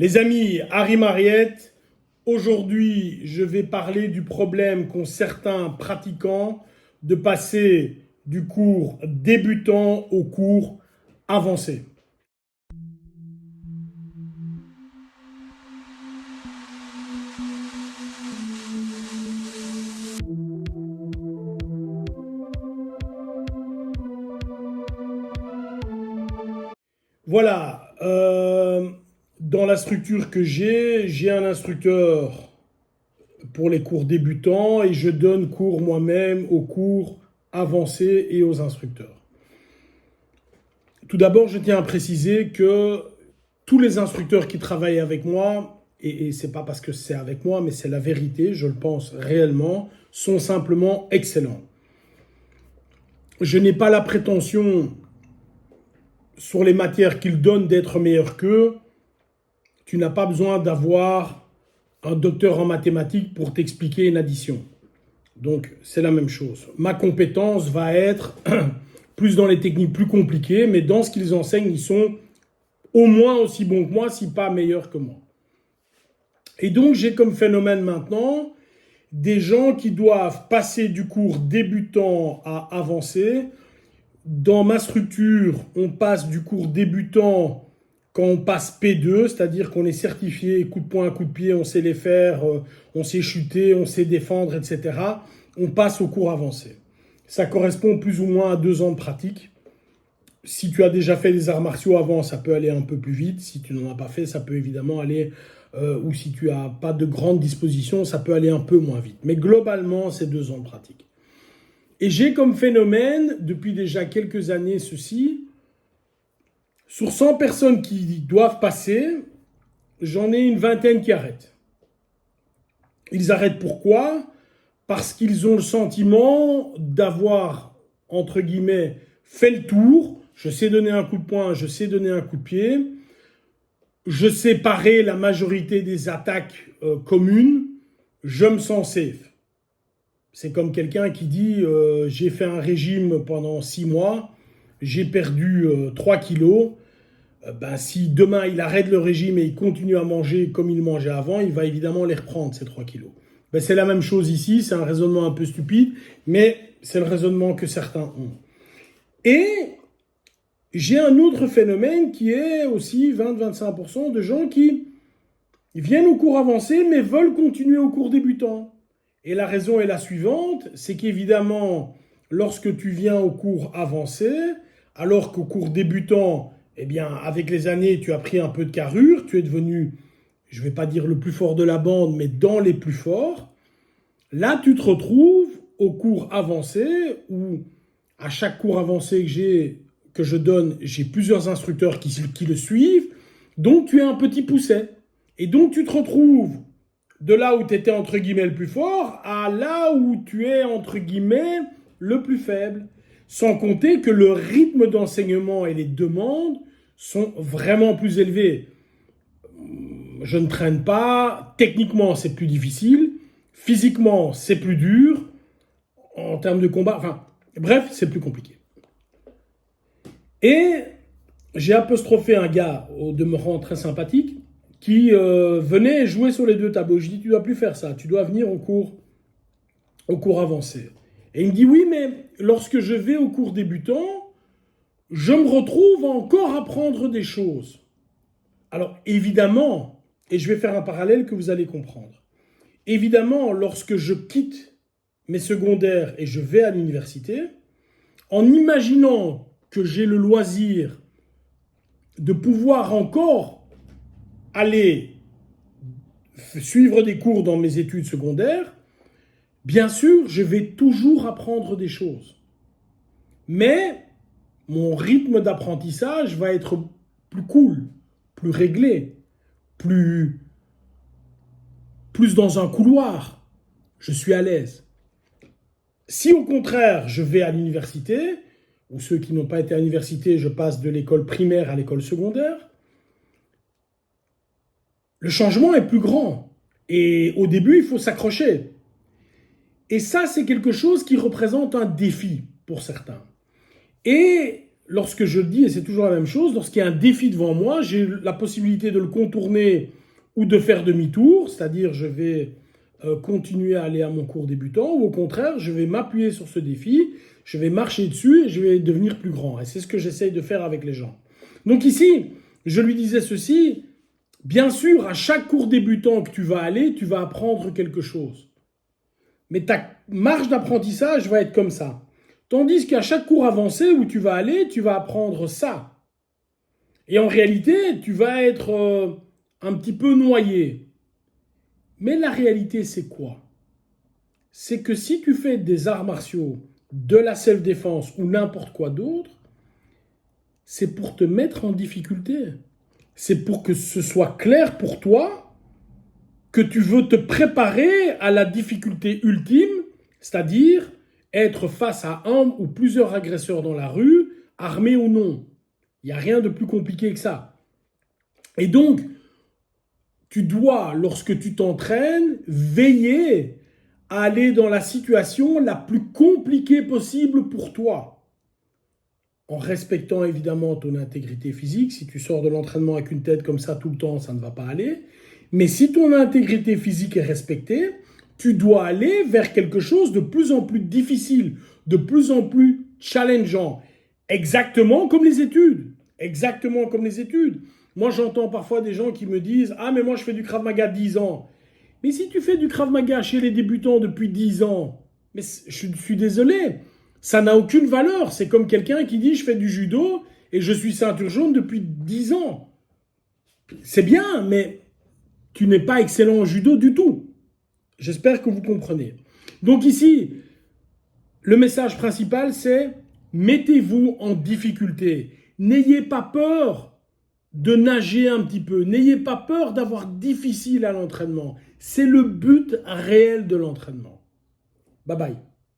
Les amis, Harry Mariette, aujourd'hui je vais parler du problème qu'ont certains pratiquants de passer du cours débutant au cours avancé. Voilà, dans la structure que j'ai un instructeur pour les cours débutants et je donne cours moi-même aux cours avancés et aux instructeurs. Tout d'abord, je tiens à préciser que tous les instructeurs qui travaillent avec moi, et c'est pas parce que c'est avec moi, mais c'est la vérité, je le pense réellement, sont simplement excellents. Je n'ai pas la prétention sur les matières qu'ils donnent d'être meilleur qu'eux. Tu n'as pas besoin d'avoir un docteur en mathématiques pour t'expliquer une addition. Donc, c'est la même chose. Ma compétence va être plus dans les techniques plus compliquées, mais dans ce qu'ils enseignent, ils sont au moins aussi bons que moi, si pas meilleurs que moi. Et donc, j'ai comme phénomène maintenant des gens qui doivent passer du cours débutant à avancé. Dans ma structure, on passe du cours débutant quand on passe P2, c'est-à-dire qu'on est certifié coup de poing, coup de pied, on sait les faire, on sait chuter, on sait défendre, etc. On passe au cours avancé. Ça correspond plus ou moins à 2 ans de pratique. Si tu as déjà fait des arts martiaux avant, ça peut aller un peu plus vite. Si tu n'en as pas fait, ça peut évidemment aller, ou si tu n'as pas de grandes dispositions, ça peut aller un peu moins vite. Mais globalement, c'est 2 ans de pratique. Et j'ai comme phénomène, depuis déjà quelques années, ceci, sur 100 personnes qui doivent passer, j'en ai une vingtaine qui arrêtent. Ils arrêtent pourquoi ? Parce qu'ils ont le sentiment d'avoir, entre guillemets, fait le tour. Je sais donner un coup de poing, je sais donner un coup de pied. Je sais parer la majorité des attaques communes. Je me sens safe. C'est comme quelqu'un qui dit j'ai fait un régime pendant 6 mois, j'ai perdu 3 kilos. Si demain il arrête le régime et il continue à manger comme il mangeait avant, il va évidemment les reprendre, ces 3 kilos. C'est la même chose ici, c'est un raisonnement un peu stupide, mais c'est le raisonnement que certains ont. Et j'ai un autre phénomène qui est aussi 20-25% de gens qui viennent au cours avancé mais veulent continuer au cours débutant. Et la raison est la suivante, c'est qu'évidemment, lorsque tu viens au cours avancé, alors qu'au cours débutant, eh bien, avec les années, tu as pris un peu de carrure, tu es devenu, je ne vais pas dire le plus fort de la bande, mais dans les plus forts. Là, tu te retrouves au cours avancé, où à chaque cours avancé que je donne, j'ai plusieurs instructeurs qui le suivent, donc tu es un petit pousset. Et donc tu te retrouves de là où tu étais entre guillemets le plus fort à là où tu es entre guillemets le plus faible. Sans compter que le rythme d'enseignement et les demandes sont vraiment plus élevés. Je ne traîne pas, techniquement c'est plus difficile, physiquement c'est plus dur, en termes de combat, bref, c'est plus compliqué. Et j'ai apostrophé un gars au demeurant très sympathique qui venait jouer sur les 2 tableaux. Je dis, tu ne dois plus faire ça, tu dois venir au cours avancé. Et il me dit, oui, mais lorsque je vais au cours débutant, je me retrouve encore à apprendre des choses. Alors, évidemment, et je vais faire un parallèle que vous allez comprendre. Évidemment, lorsque je quitte mes secondaires et je vais à l'université, en imaginant que j'ai le loisir de pouvoir encore aller suivre des cours dans mes études secondaires, bien sûr, je vais toujours apprendre des choses. Mais mon rythme d'apprentissage va être plus cool, plus réglé, plus dans un couloir. Je suis à l'aise. Si au contraire, je vais à l'université, ou ceux qui n'ont pas été à l'université, je passe de l'école primaire à l'école secondaire, le changement est plus grand. Et au début, il faut s'accrocher. Et ça, c'est quelque chose qui représente un défi pour certains. Et lorsque je le dis, et c'est toujours la même chose, lorsqu'il y a un défi devant moi, j'ai la possibilité de le contourner ou de faire demi-tour, c'est-à-dire je vais continuer à aller à mon cours débutant, ou au contraire, je vais m'appuyer sur ce défi, je vais marcher dessus et je vais devenir plus grand. Et c'est ce que j'essaye de faire avec les gens. Donc ici, je lui disais ceci, bien sûr, à chaque cours débutant que tu vas aller, tu vas apprendre quelque chose. Mais ta marge d'apprentissage va être comme ça. Tandis qu'à chaque cours avancé où tu vas aller, tu vas apprendre ça. Et en réalité, tu vas être un petit peu noyé. Mais la réalité, c'est quoi? C'est que si tu fais des arts martiaux, de la self-défense ou n'importe quoi d'autre, c'est pour te mettre en difficulté. C'est pour que ce soit clair pour toi que tu veux te préparer à la difficulté ultime, c'est-à-dire être face à un ou plusieurs agresseurs dans la rue, armés ou non. Il n'y a rien de plus compliqué que ça. Et donc, tu dois, lorsque tu t'entraînes, veiller à aller dans la situation la plus compliquée possible pour toi. En respectant évidemment ton intégrité physique. Si tu sors de l'entraînement avec une tête comme ça tout le temps, ça ne va pas aller. Mais si ton intégrité physique est respectée, tu dois aller vers quelque chose de plus en plus difficile, de plus en plus challengeant. Exactement comme les études. Exactement comme les études. Moi, j'entends parfois des gens qui me disent « Ah, mais moi, je fais du Krav Maga 10 ans. » Mais si tu fais du Krav Maga chez les débutants depuis 10 ans, mais je suis désolé, ça n'a aucune valeur. C'est comme quelqu'un qui dit « Je fais du judo et je suis ceinture jaune depuis 10 ans. » C'est bien, mais tu n'es pas excellent en judo du tout. J'espère que vous comprenez. Donc ici, le message principal, c'est mettez-vous en difficulté. N'ayez pas peur de nager un petit peu. N'ayez pas peur d'avoir difficile à l'entraînement. C'est le but réel de l'entraînement. Bye bye.